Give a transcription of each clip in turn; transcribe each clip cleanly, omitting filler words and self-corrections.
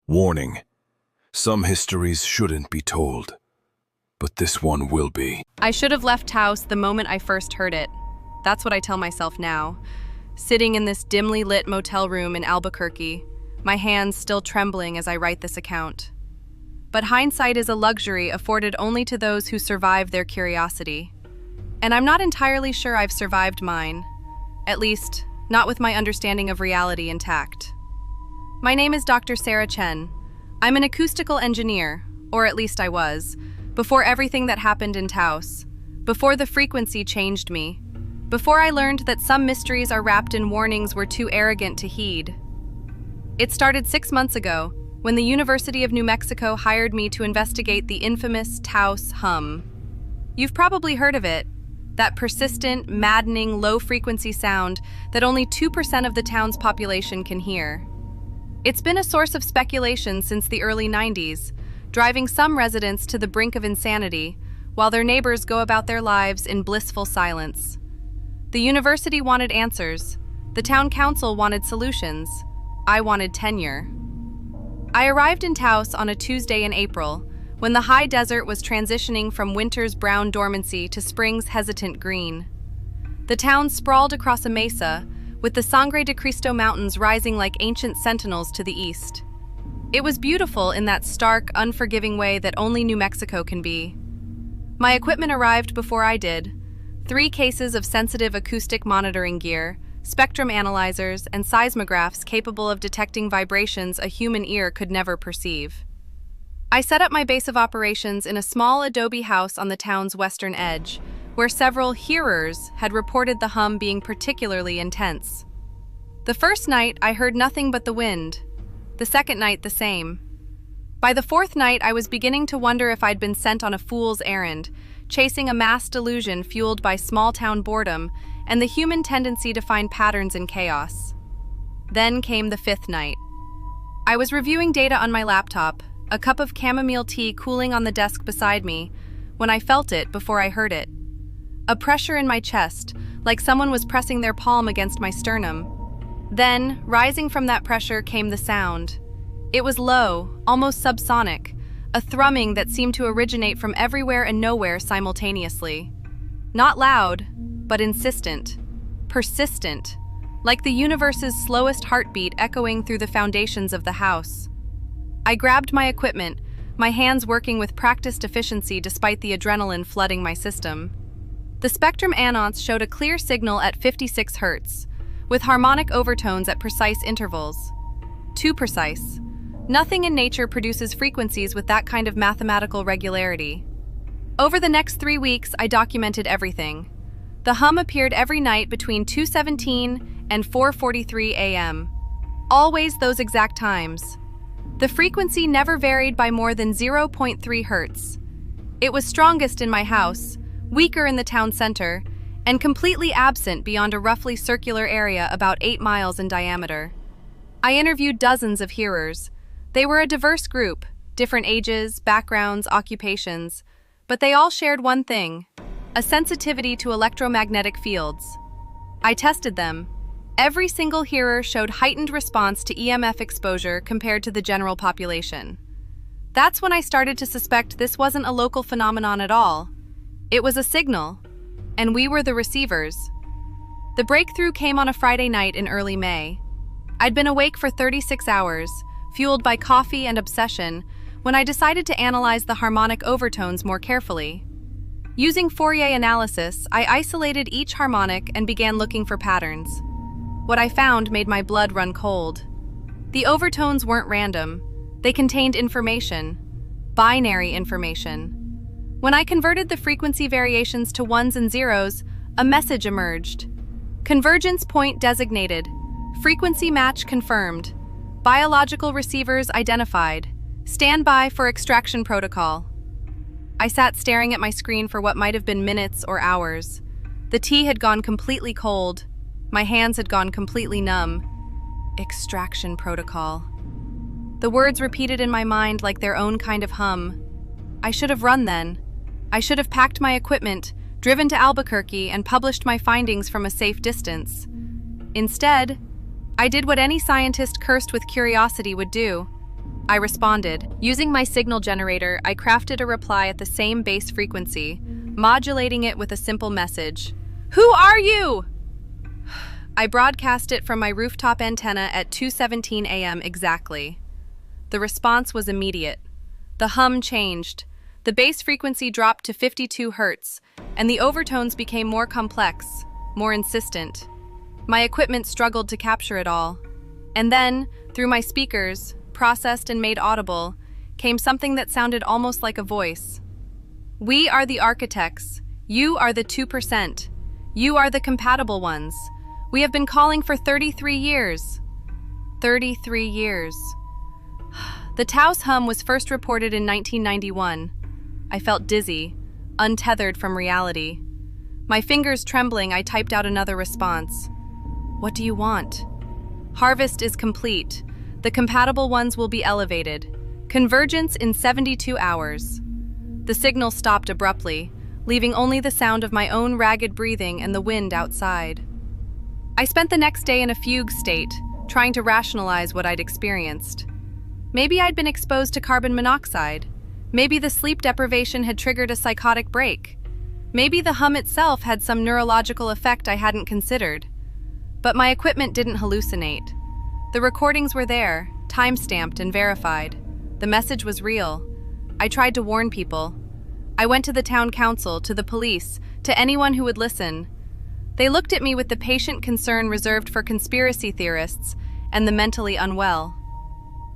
Warning: some histories shouldn't be told, but this one will be. I should have left Taos the moment I first heard it. That's what I tell myself now. Sitting in this dimly lit motel room in Albuquerque, my hands still trembling as I write this account. But hindsight is a luxury afforded only to those who survive their curiosity. And I'm not entirely sure I've survived mine. At least, not with my understanding of reality intact. My name is Dr. Sarah Chen. I'm an acoustical engineer, or at least I was, before everything that happened in Taos, before the frequency changed me, before I learned that some mysteries are wrapped in warnings we're too arrogant to heed. It started 6 months ago, when the University of New Mexico hired me to investigate the infamous Taos Hum. You've probably heard of it, that persistent, maddening, low-frequency sound that only 2% of the town's population can hear. It's been a source of speculation since the early 90s, driving some residents to the brink of insanity, while their neighbors go about their lives in blissful silence. The university wanted answers. The town council wanted solutions. I wanted tenure. I arrived in Taos on a Tuesday in April, when the high desert was transitioning from winter's brown dormancy to spring's hesitant green. The town sprawled across a mesa, with the Sangre de Cristo Mountains rising like ancient sentinels to the east. It was beautiful in that stark, unforgiving way that only New Mexico can be. My equipment arrived before I did. 3 cases of sensitive acoustic monitoring gear, spectrum analyzers, and seismographs capable of detecting vibrations a human ear could never perceive. I set up my base of operations in a small adobe house on the town's western edge, where several hearers had reported the hum being particularly intense. The first night, I heard nothing but the wind. The second night, the same. By the 4th night, I was beginning to wonder if I'd been sent on a fool's errand, chasing a mass delusion fueled by small-town boredom and the human tendency to find patterns in chaos. Then came the 5th night. I was reviewing data on my laptop, a cup of chamomile tea cooling on the desk beside me, when I felt it before I heard it. A pressure in my chest, like someone was pressing their palm against my sternum. Then, rising from that pressure, came the sound. It was low, almost subsonic, a thrumming that seemed to originate from everywhere and nowhere simultaneously. Not loud, but insistent, persistent, like the universe's slowest heartbeat echoing through the foundations of the house. I grabbed my equipment, my hands working with practiced efficiency despite the adrenaline flooding my system. The spectrum annonce showed a clear signal at 56 Hz, with harmonic overtones at precise intervals. Too precise. Nothing in nature produces frequencies with that kind of mathematical regularity. Over the next 3 weeks, I documented everything. The hum appeared every night between 2:17 and 4:43 a.m. Always those exact times. The frequency never varied by more than 0.3 Hz. It was strongest in my house, weaker in the town center, and completely absent beyond a roughly circular area about 8 miles in diameter. I interviewed dozens of hearers. They were a diverse group, different ages, backgrounds, occupations, but they all shared one thing: a sensitivity to electromagnetic fields. I tested them. Every single hearer showed heightened response to EMF exposure compared to the general population. That's when I started to suspect this wasn't a local phenomenon at all. It was a signal, and we were the receivers. The breakthrough came on a Friday night in early May. I'd been awake for 36 hours, fueled by coffee and obsession, when I decided to analyze the harmonic overtones more carefully. Using Fourier analysis, I isolated each harmonic and began looking for patterns. What I found made my blood run cold. The overtones weren't random. They contained information, binary information. When I converted the frequency variations to ones and zeros, a message emerged. Convergence Point Designated. Frequency match confirmed. Biological receivers identified. Stand by for extraction protocol. I sat staring at my screen for what might have been minutes or hours. The tea had gone completely cold. My hands had gone completely numb. Extraction protocol. The words repeated in my mind like their own kind of hum. I should have run then. I should have packed my equipment, driven to Albuquerque, and published my findings from a safe distance. Instead, I did what any scientist cursed with curiosity would do. I responded. Using my signal generator, I crafted a reply at the same base frequency, modulating it with a simple message. Who are you? I broadcast it from my rooftop antenna at 2:17 a.m. exactly. The response was immediate. The hum changed. The base frequency dropped to 52 Hz, and the overtones became more complex, more insistent. My equipment struggled to capture it all. And then, through my speakers, processed and made audible, came something that sounded almost like a voice. We are the architects. You are the 2%. You are the compatible ones. We have been calling for 33 years. 33 years. The Taos Hum was first reported in 1991. I felt dizzy, untethered from reality. My fingers trembling, I typed out another response. What do you want? Harvest is complete. The compatible ones will be elevated. Convergence in 72 hours. The signal stopped abruptly, leaving only the sound of my own ragged breathing and the wind outside. I spent the next day in a fugue state, trying to rationalize what I'd experienced. Maybe I'd been exposed to carbon monoxide. Maybe the sleep deprivation had triggered a psychotic break. Maybe the hum itself had some neurological effect I hadn't considered. But my equipment didn't hallucinate. The recordings were there, time-stamped and verified. The message was real. I tried to warn people. I went to the town council, to the police, to anyone who would listen. They looked at me with the patient concern reserved for conspiracy theorists and the mentally unwell.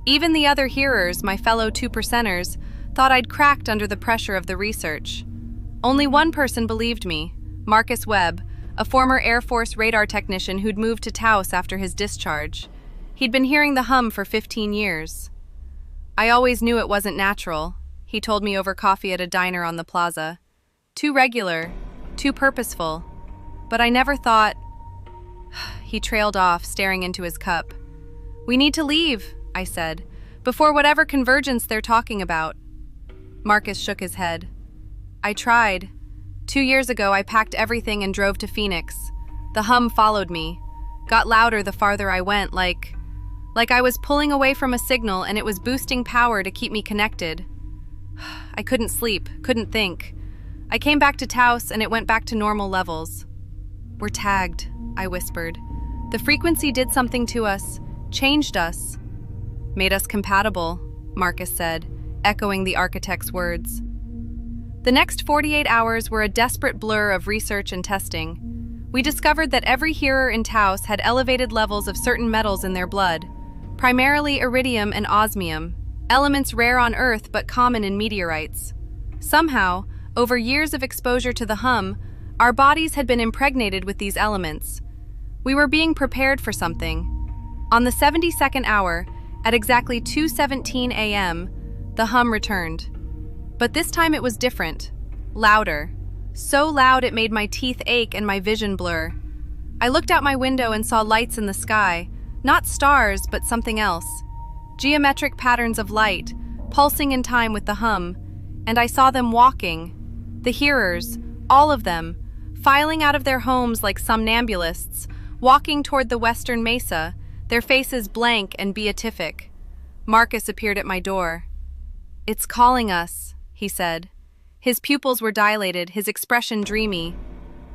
Even the other hearers, my fellow 2%ers, thought I'd cracked under the pressure of the research. Only one person believed me, Marcus Webb, a former Air Force radar technician who'd moved to Taos after his discharge. He'd been hearing the hum for 15 years. I always knew it wasn't natural, he told me over coffee at a diner on the plaza. Too regular, too purposeful. But I never thought... He trailed off, staring into his cup. We need to leave, I said, before whatever convergence they're talking about. Marcus shook his head. I tried. 2 years ago, I packed everything and drove to Phoenix. The hum followed me, got louder the farther I went, like I was pulling away from a signal and it was boosting power to keep me connected. I couldn't sleep, couldn't think. I came back to Taos and it went back to normal levels. We're tagged, I whispered. The frequency did something to us, changed us. Made us compatible, Marcus said, echoing the architect's words. The next 48 hours were a desperate blur of research and testing. We discovered that every hearer in Taos had elevated levels of certain metals in their blood, primarily iridium and osmium, elements rare on Earth but common in meteorites. Somehow, over years of exposure to the hum, our bodies had been impregnated with these elements. We were being prepared for something. On the 72nd hour, at exactly 2:17 a.m., the hum returned. But this time it was different, louder. So loud it made my teeth ache and my vision blur. I looked out my window and saw lights in the sky, not stars, but something else. Geometric patterns of light, pulsing in time with the hum, and I saw them walking. The hearers, all of them, filing out of their homes like somnambulists, walking toward the western mesa, their faces blank and beatific. Marcus appeared at my door. It's calling us, he said. His pupils were dilated, his expression dreamy.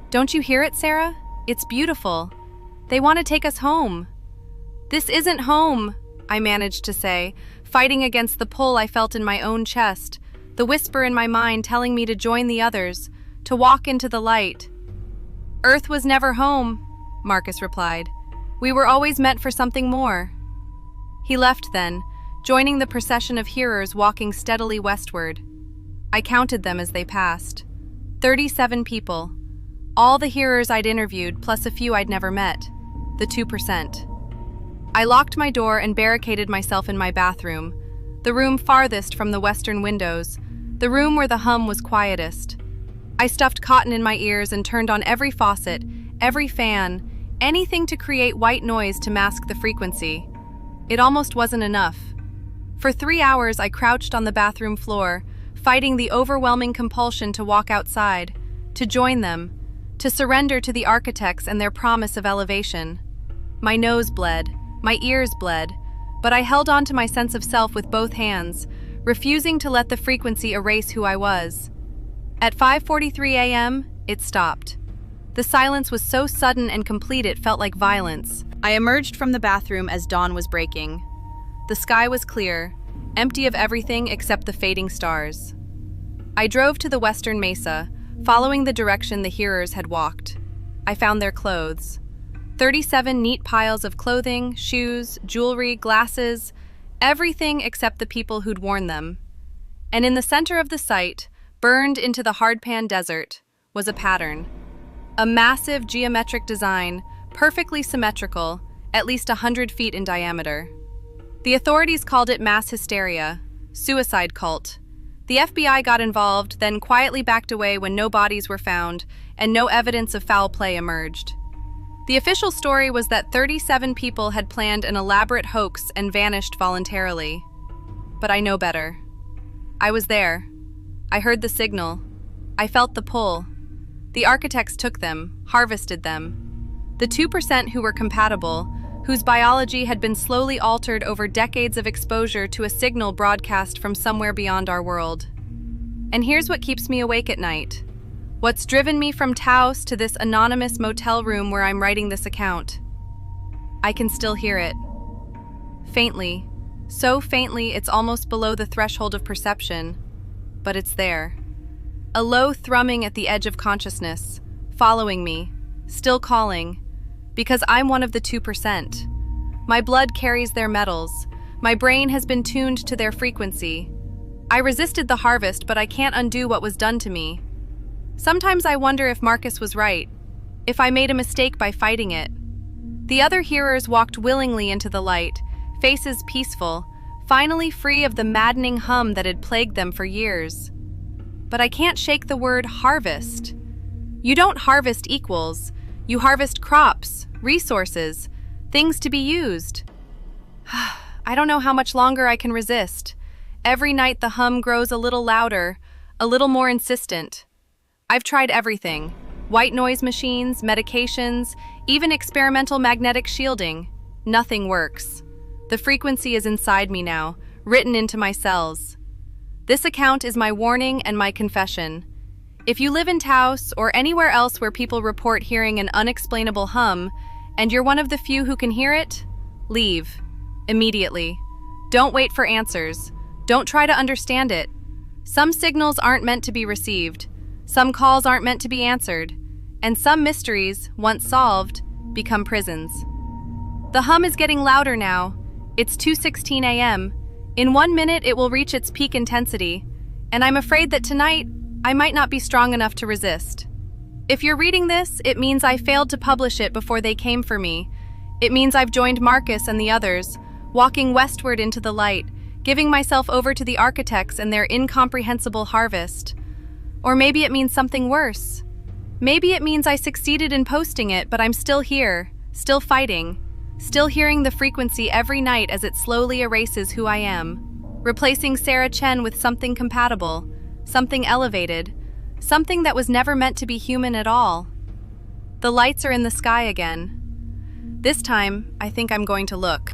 Don't you hear it, Sarah? It's beautiful. They want to take us home. This isn't home, I managed to say, fighting against the pull I felt in my own chest, the whisper in my mind telling me to join the others, to walk into the light. Earth was never home, Marcus replied. We were always meant for something more. He left then, joining the procession of hearers walking steadily westward. I counted them as they passed. 37 people. All the hearers I'd interviewed, plus a few I'd never met. The 2%. I locked my door and barricaded myself in my bathroom, the room farthest from the western windows, the room where the hum was quietest. I stuffed cotton in my ears and turned on every faucet, every fan, anything to create white noise to mask the frequency. It almost wasn't enough. For 3 hours I crouched on the bathroom floor, fighting the overwhelming compulsion to walk outside, to join them, to surrender to the architects and their promise of elevation. My nose bled, my ears bled, but I held on to my sense of self with both hands, refusing to let the frequency erase who I was. At 5:43 a.m., it stopped. The silence was so sudden and complete it felt like violence. I emerged from the bathroom as dawn was breaking. The sky was clear, empty of everything except the fading stars. I drove to the western mesa, following the direction the hearers had walked. I found their clothes. 37 neat piles of clothing, shoes, jewelry, glasses, everything except the people who'd worn them. And in the center of the site, burned into the hardpan desert, was a pattern. A massive geometric design, perfectly symmetrical, at least 100 feet in diameter. The authorities called it mass hysteria, suicide cult. The FBI got involved, then quietly backed away when no bodies were found and no evidence of foul play emerged. The official story was that 37 people had planned an elaborate hoax and vanished voluntarily. But I know better. I was there. I heard the signal. I felt the pull. The architects took them, harvested them. The 2% who were compatible, whose biology had been slowly altered over decades of exposure to a signal broadcast from somewhere beyond our world. And here's what keeps me awake at night. What's driven me from Taos to this anonymous motel room where I'm writing this account. I can still hear it. Faintly. So faintly it's almost below the threshold of perception. But it's there. A low thrumming at the edge of consciousness, following me, still calling, because I'm one of the 2%. My blood carries their metals. My brain has been tuned to their frequency. I resisted the harvest, but I can't undo what was done to me. Sometimes I wonder if Marcus was right, if I made a mistake by fighting it. The other hearers walked willingly into the light, faces peaceful, finally free of the maddening hum that had plagued them for years. But I can't shake the word harvest. You don't harvest equals. You harvest crops, resources, things to be used. I don't know how much longer I can resist. Every night the hum grows a little louder, a little more insistent. I've tried everything. White noise machines, medications, even experimental magnetic shielding. Nothing works. The frequency is inside me now, written into my cells. This account is my warning and my confession. If you live in Taos or anywhere else where people report hearing an unexplainable hum, and you're one of the few who can hear it, leave. Immediately. Don't wait for answers. Don't try to understand it. Some signals aren't meant to be received. Some calls aren't meant to be answered. And some mysteries, once solved, become prisons. The hum is getting louder now. It's 2:16 a.m. In 1 minute, it will reach its peak intensity. And I'm afraid that tonight, I might not be strong enough to resist. If you're reading this, it means I failed to publish it before they came for me. It means I've joined Marcus and the others, walking westward into the light, giving myself over to the architects and their incomprehensible harvest. Or maybe it means something worse. Maybe it means I succeeded in posting it, but I'm still here, still fighting, still hearing the frequency every night as it slowly erases who I am, replacing Sarah Chen with something compatible, something elevated, something that was never meant to be human at all. The lights are in the sky again. This time, I think I'm going to look.